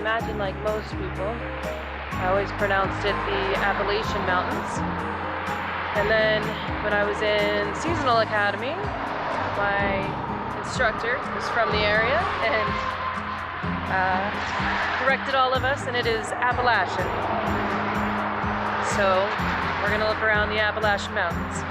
imagine like most people, I always pronounced it the Appalachian Mountains. And then when I was in seasonal academy, my instructor was from the area and corrected all of us, and it is Appalachian. So we're gonna look around the Appalachian Mountains.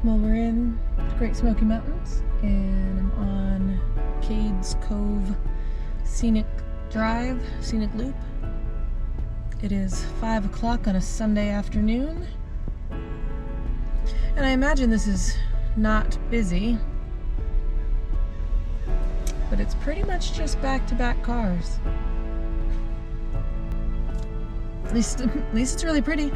Well, we're in the Great Smoky Mountains, and I'm on Cades Cove Scenic Drive, Scenic Loop. It is 5 o'clock on a Sunday afternoon, and I imagine this is not busy, but it's pretty much just back-to-back cars. At least it's really pretty.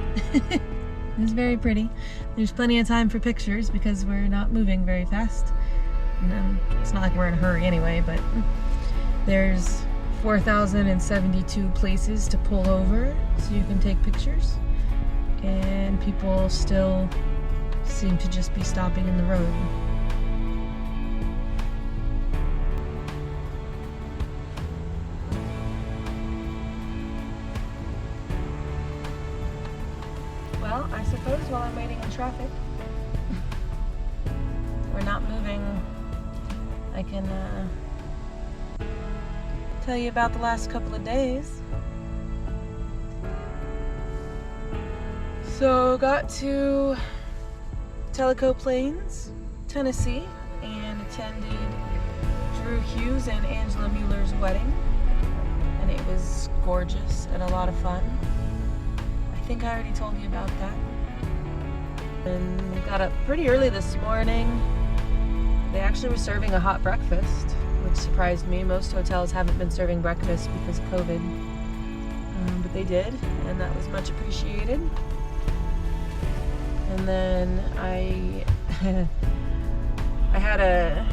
It's very pretty. There's plenty of time for pictures because we're not moving very fast. And it's not like we're in a hurry anyway, but there's 4,072 places to pull over so you can take pictures. And people still seem to just be stopping in the road. Well, I suppose while I'm waiting in traffic, we're not moving, I can tell you about the last couple of days. So got to Tellico Plains, Tennessee, and attended Drew Hughes and Angela Mueller's wedding, and it was gorgeous and a lot of fun. I think I already told you about that. And got up pretty early this morning. They actually were serving a hot breakfast, which surprised me. Most hotels haven't been serving breakfast because of COVID, but they did, and that was much appreciated. And then I had a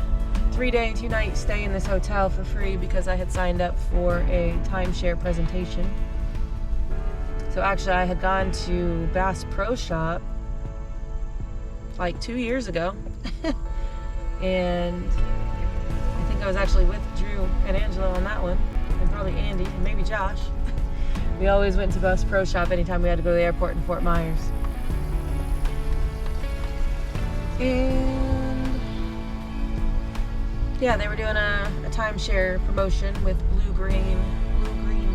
3-day, 2-night stay in this hotel for free because I had signed up for a timeshare presentation. So actually I had gone to Bass Pro Shop like 2 years ago. And I think I was actually with Drew and Angela on that one, and probably Andy and maybe Josh. We always went to Bass Pro Shop anytime we had to go to the airport in Fort Myers. And yeah, they were doing a timeshare promotion with Blue Green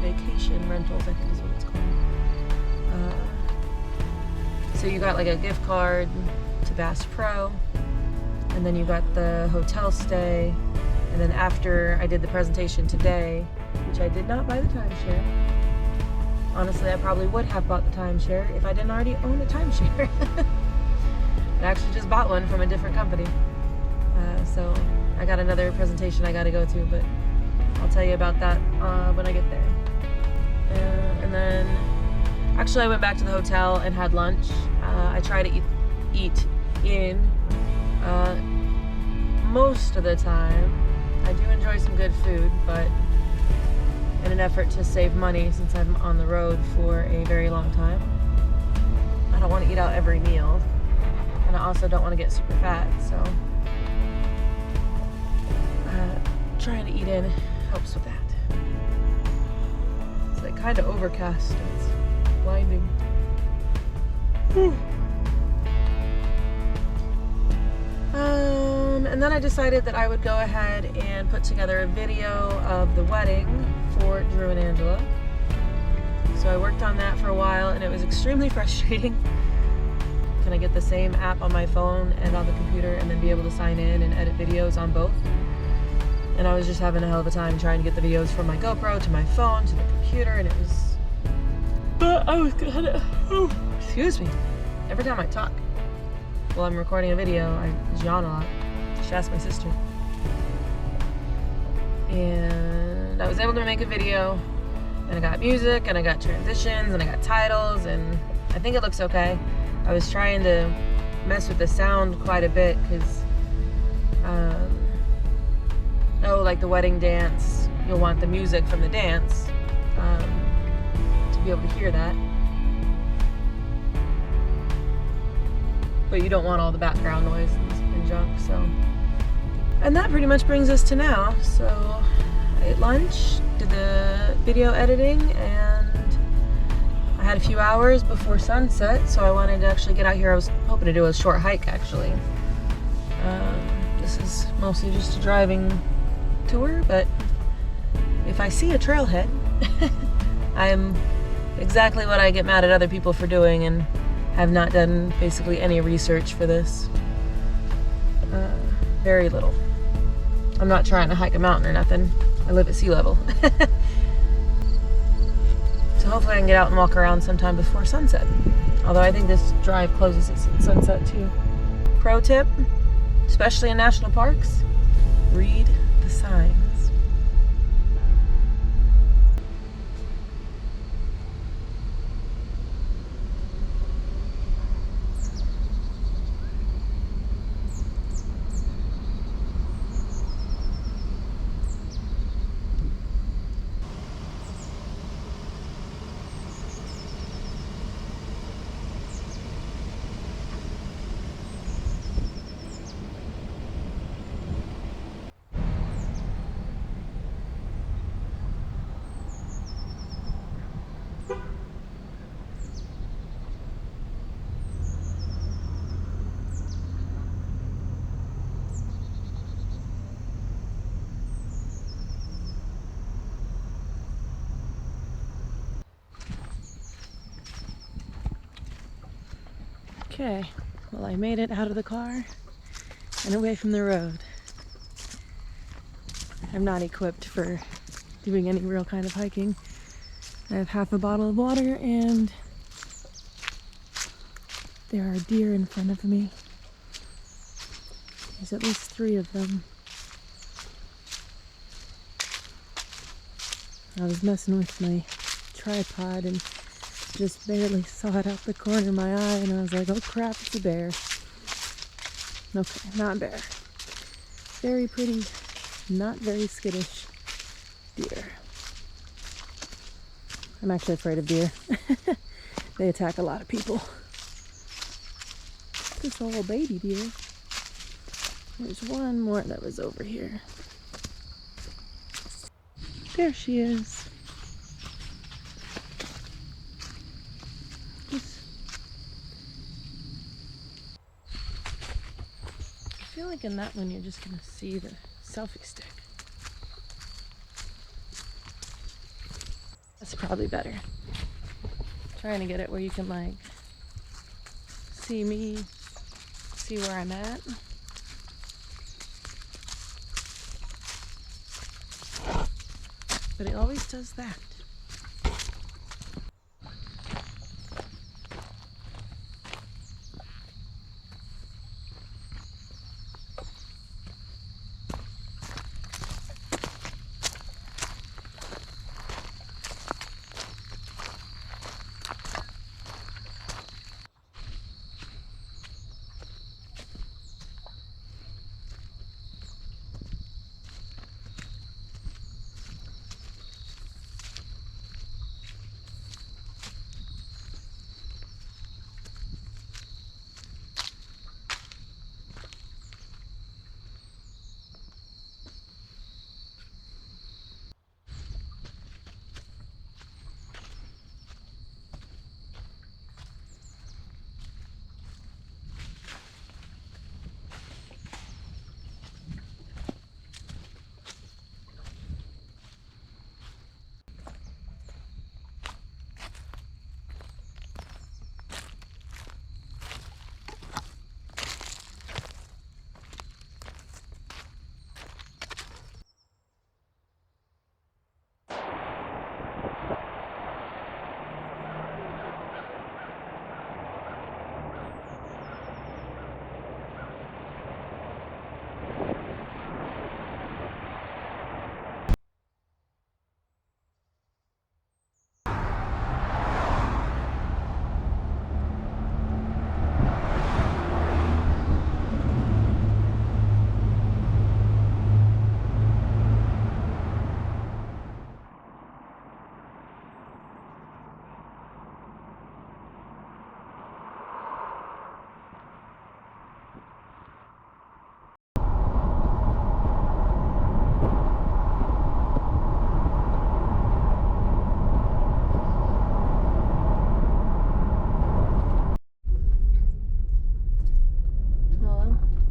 Vacation Rentals, I think is what it's called. So you got like a gift card to Bass Pro, and then you got the hotel stay, And then after I did the presentation today, which I did not buy the timeshare. Honestly, I probably would have bought the timeshare if I didn't already own a timeshare. I actually just bought one from a different company. So I got another presentation I got to go to, but I'll tell you about that when I get there. And then, actually I went back to the hotel and had lunch. I try to eat in most of the time. I do enjoy some good food, but in an effort to save money since I'm on the road for a very long time, I don't want to eat out every meal, and I also don't want to get super fat, so trying to eat in helps with that. It's like kind of overcast. It's blinding. And then I decided that I would go ahead and put together a video of the wedding for Drew and Angela. So I worked on that for a while, and it was extremely frustrating. Can I get the same app on my phone and on the computer and then be able to sign in and edit videos on both? And I was just having a hell of a time trying to get the videos from my GoPro to my phone to the computer, and it was... But I was gonna... Oh, excuse me. Every time I talk while I'm recording a video, I yawn a lot. Just ask my sister. And I was able to make a video, and I got music, and I got transitions, and I got titles, and I think it looks okay. I was trying to mess with the sound quite a bit, because like the wedding dance, you'll want the music from the dance to be able to hear that, but you don't want all the background noise and junk. So, and that pretty much brings us to now. So I ate lunch, did the video editing, and I had a few hours before sunset, so I wanted to actually get out here. I was hoping to do a short hike, actually. This is mostly just a driving tour, but if I see a trailhead, I'm exactly what I get mad at other people for doing, and have not done basically any research for this. Very little. I'm not trying to hike a mountain or nothing. I live at sea level. So hopefully I can get out and walk around sometime before sunset. Although I think this drive closes at sunset too. Pro tip, especially in national parks, read the signs. Okay, well, I made it out of the car and away from the road. I'm not equipped for doing any real kind of hiking. I have half a bottle of water, and there are deer in front of me. There's at least 3 of them. I was messing with my tripod and just barely saw it out the corner of my eye, and I was like, oh crap, it's a bear. Okay, not a bear. Very pretty, not very skittish deer. I'm actually afraid of deer. They attack a lot of people. This little baby deer. There's one more that was over here. There she is. I feel like in that one you're just gonna see the selfie stick. That's probably better. Trying to get it where you can like see me, see where I'm at. But it always does that.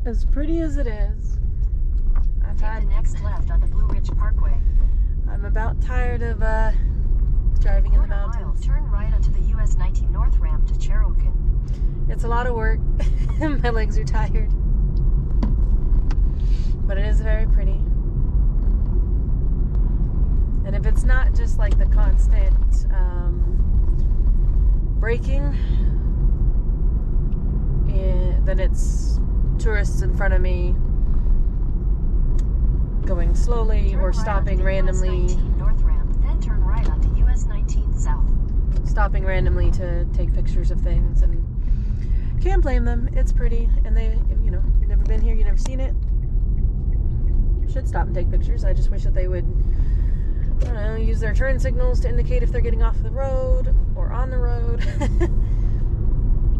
As pretty as it is, Take the next left on the Blue Ridge Parkway. I'm about tired of driving in the mountains. Turn right onto the US 19 North ramp to Cherokee. It's a lot of work. My legs are tired. But it is very pretty. And if it's not just like the constant braking, then it's tourists in front of me going slowly or stopping randomly. US 19 North ramp, then turn right onto US 19 South. Stopping randomly to take pictures of things, and can't blame them. It's pretty, and they, you know, you've never been here, you've never seen it. Should stop and take pictures. I just wish that they would, I don't know, use their turn signals to indicate if they're getting off the road or on the road.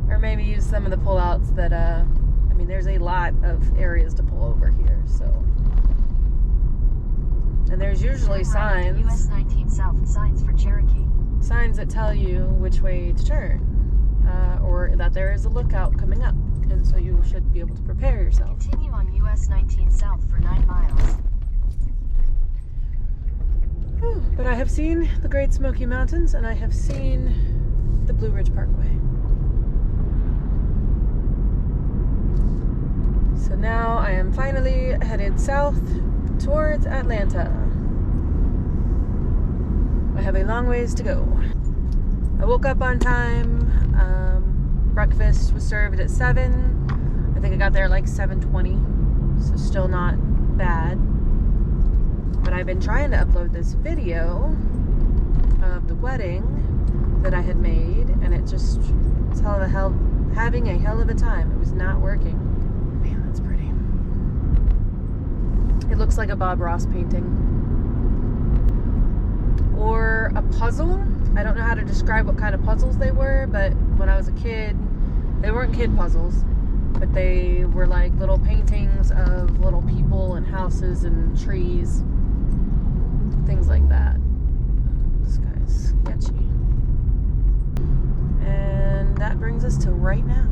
Or maybe use some of the pullouts that, I mean, there's a lot of areas to pull over here, so. And there's usually signs. US 19 South, signs for Cherokee. Signs that tell you which way to turn, or that there is a lookout coming up, and so you should be able to prepare yourself. Continue on US 19 South for 9 miles. But I have seen the Great Smoky Mountains, and I have seen the Blue Ridge Parkway. So now I am finally headed south towards Atlanta. I have a long ways to go. I woke up on time. Breakfast was served at 7. I think I got there like 7:20, so still not bad. But I've been trying to upload this video of the wedding that I had made, and it just was having a hell of a time. It was not working. Man, that's pretty. It looks like a Bob Ross painting. Or a puzzle. I don't know how to describe what kind of puzzles they were, but when I was a kid, they weren't kid puzzles, but they were like little paintings of little people and houses and trees, things like that. This guy's sketchy. And that brings us to right now.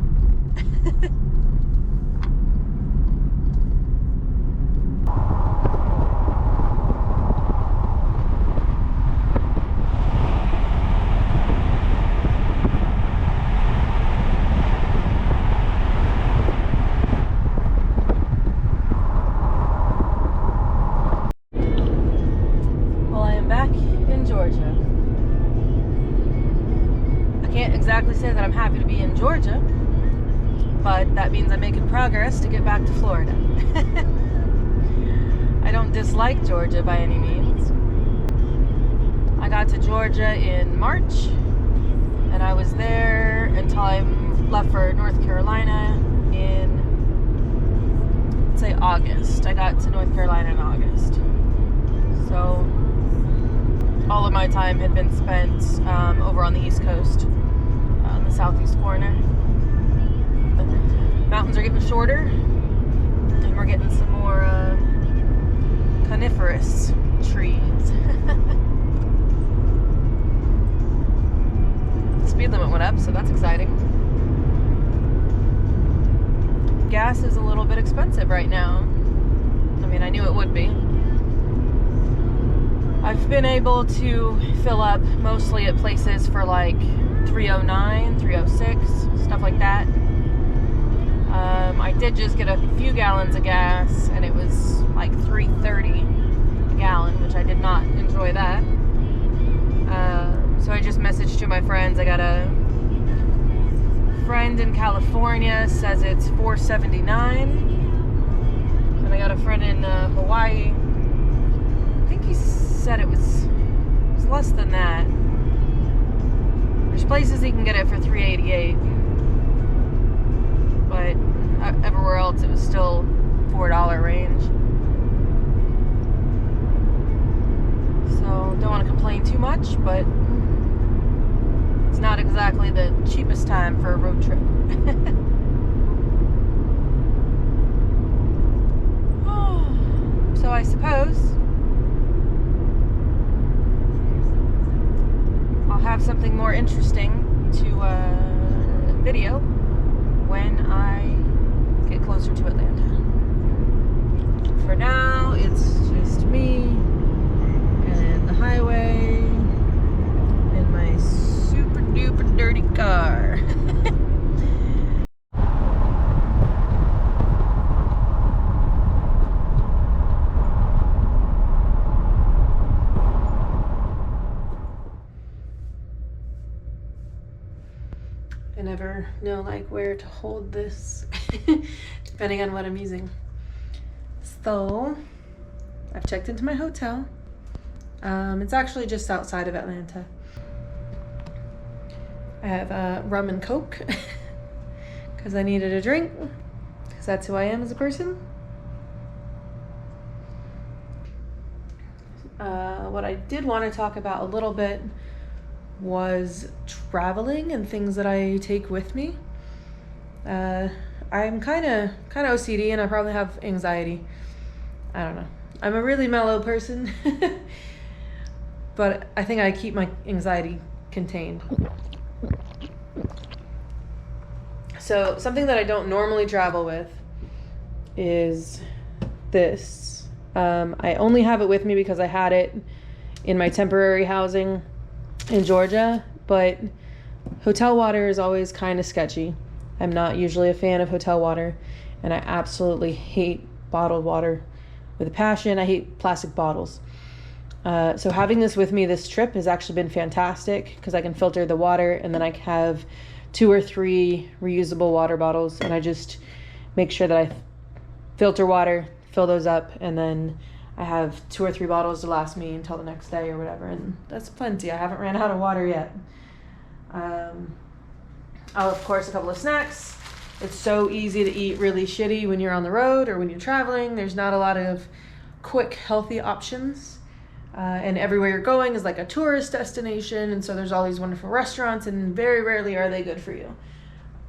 in Georgia, but that means I'm making progress to get back to Florida. I don't dislike Georgia by any means. I got to Georgia in March, and I was there until I left for North Carolina in, let's say, August. I got to North Carolina in August. So all of my time had been spent over on the East Coast, on the southeast corner. The mountains are getting shorter, and we're getting some more coniferous trees. The speed limit went up, so that's exciting. Gas is a little bit expensive right now. I mean, I knew it would be. I've been able to fill up mostly at places for like $3.09, $3.06, stuff like that. I did just get a few gallons of gas, and it was like $3.30 a gallon, which I did not enjoy that. So I just messaged to my friends. I got a friend in California, says it's $4.79, and I got a friend in Hawaii. I think he said it was less than that. There's places he can get it for $3.88, but everywhere else it was still $4 range. So don't want to complain too much, but it's not exactly the cheapest time for a road trip. So I suppose I'll have something more interesting to video when I get closer to Atlanta. For now, it's just me and the highway in my super duper dirty car. I never know like where to hold this depending on what I'm using. So I've checked into my hotel. It's actually just outside of Atlanta. I have rum and Coke because I needed a drink, because that's who I am as a person. What I did want to talk about a little bit was traveling and things that I take with me. I'm kind of OCD, and I probably have anxiety. I don't know. I'm a really mellow person, but I think I keep my anxiety contained. So something that I don't normally travel with is this. I only have it with me because I had it in my temporary housing in Georgia, but hotel water is always kind of sketchy. I'm not usually a fan of hotel water, and I absolutely hate bottled water with a passion. I hate plastic bottles. So having this with me this trip has actually been fantastic, because I can filter the water, and then I have 2 or 3 reusable water bottles, and I just make sure that I filter water, fill those up, and then I have 2 or 3 bottles to last me until the next day or whatever, and that's plenty. I haven't ran out of water yet. Of course, a couple of snacks. It's so easy to eat really shitty when you're on the road or when you're traveling. There's not a lot of quick, healthy options. And everywhere you're going is like a tourist destination, and so there's all these wonderful restaurants, and very rarely are they good for you.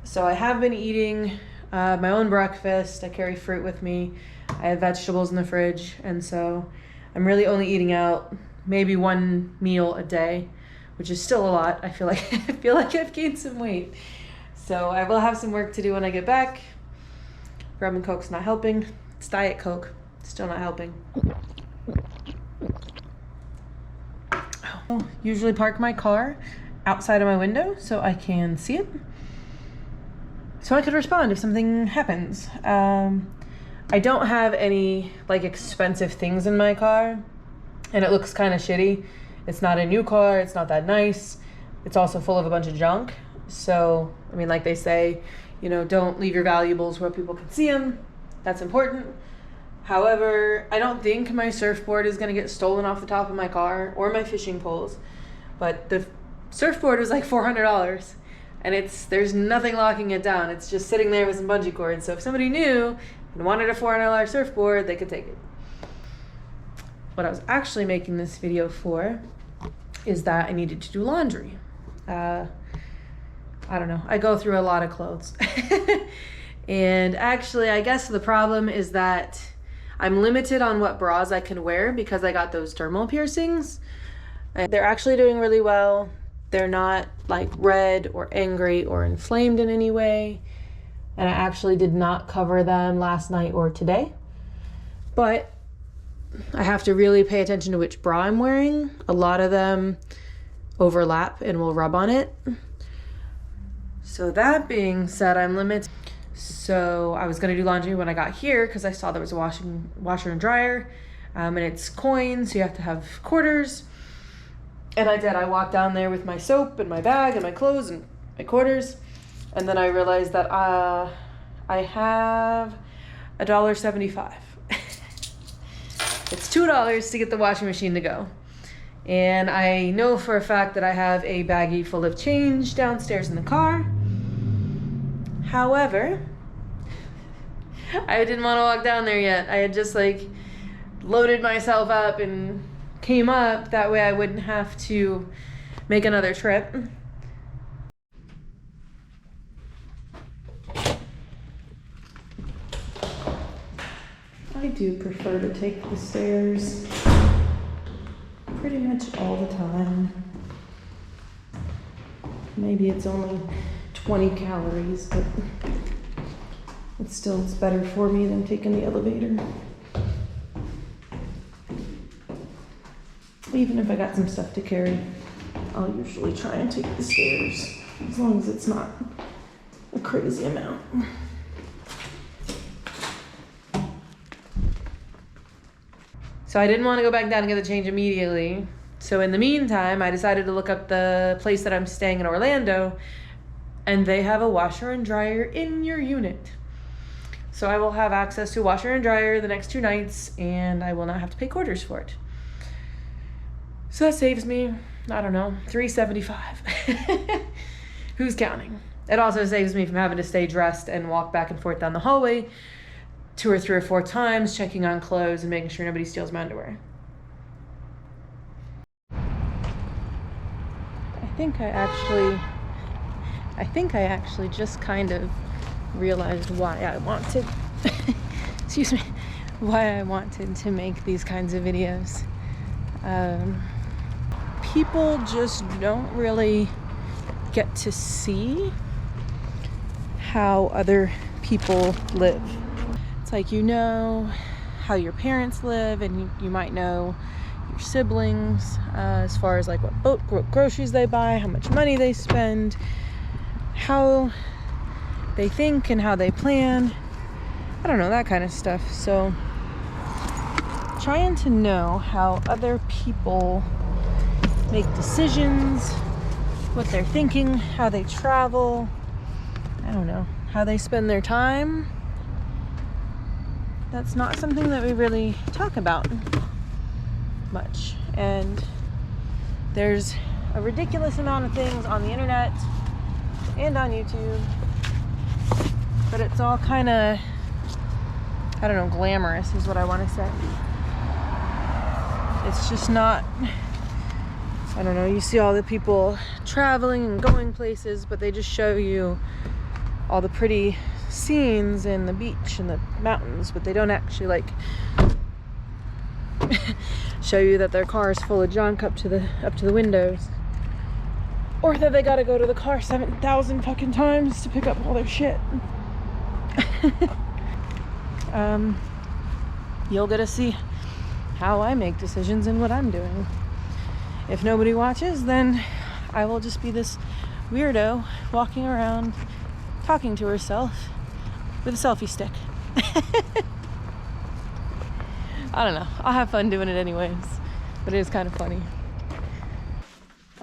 So I have been eating my own breakfast. I carry fruit with me. I have vegetables in the fridge, and so I'm really only eating out maybe 1 meal a day, which is still a lot. I feel like I've gained some weight. So I will have some work to do when I get back. Rum and Coke's not helping. It's Diet Coke. Still not helping. I usually park my car outside of my window so I can see it, so I could respond if something happens. I don't have any like expensive things in my car, and it looks kind of shitty. It's not a new car. It's not that nice. It's also full of a bunch of junk. So, I mean, like they say, you know, don't leave your valuables where people can see them. That's important. However, I don't think my surfboard is going to get stolen off the top of my car or my fishing poles. But the surfboard was like $400, and there's nothing locking it down. It's just sitting there with some bungee cords. So if somebody knew and wanted a $400 surfboard, they could take it. What I was actually making this video for is that I needed to do laundry. I don't know. I go through a lot of clothes. And actually, I guess the problem is that I'm limited on what bras I can wear because I got those dermal piercings. And they're actually doing really well. They're not like red or angry or inflamed in any way. And I actually did not cover them last night or today. But I have to really pay attention to which bra I'm wearing. A lot of them overlap and will rub on it. So that being said, I'm limited. So I was gonna do laundry when I got here because I saw there was a washer and dryer, and it's coins, so you have to have quarters. And I did. I walked down there with my soap and my bag and my clothes and my quarters, and then I realized that I have $1.75. It's $2 to get the washing machine to go. And I know for a fact that I have a baggie full of change downstairs in the car. However, I didn't want to walk down there yet. I had just like loaded myself up and came up. That way I wouldn't have to make another trip. I do prefer to take the stairs pretty much all the time. Maybe it's only 20 calories, but it's better for me than taking the elevator. Even if I got some stuff to carry, I'll usually try and take the stairs, as long as it's not a crazy amount. So I didn't want to go back down and get the change immediately. So in the meantime, I decided to look up the place that I'm staying in Orlando, and they have a washer and dryer in your unit. So I will have access to a washer and dryer the next 2 nights, and I will not have to pay quarters for it. So that saves me, I don't know, $3.75. Who's counting? It also saves me from having to stay dressed and walk back and forth down the hallway 2 or 3 or 4 times, checking on clothes and making sure nobody steals my underwear. I think I actually just kind of realized why I wanted, excuse me, why I wanted to make these kinds of videos. People just don't really get to see how other people live. It's like, you know how your parents live, and you might know your siblings, as far as like what groceries they buy, how much money they spend, how they think and how they plan. I don't know, that kind of stuff. So trying to know how other people make decisions, what they're thinking, how they travel, I don't know, how they spend their time. That's not something that we really talk about much. And there's a ridiculous amount of things on the internet and on YouTube, but it's all kind of, I don't know, glamorous is what I want to say. It's just not, I don't know, you see all the people traveling and going places, but they just show you all the pretty scenes and the beach and the mountains, but they don't actually like show you that their car is full of junk up to the windows, or that they gotta go to the car 7,000 fucking times to pick up all their shit. You'll get to see how I make decisions and what I'm doing. If nobody watches, then I will just be this weirdo walking around talking to herself with a selfie stick. I don't know. I'll have fun doing it anyways, but it is kind of funny.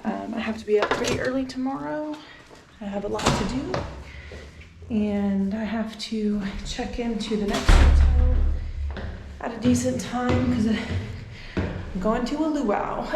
I have to be up pretty early tomorrow. I have a lot to do, and I have to check into the next hotel at a decent time because I'm going to a luau.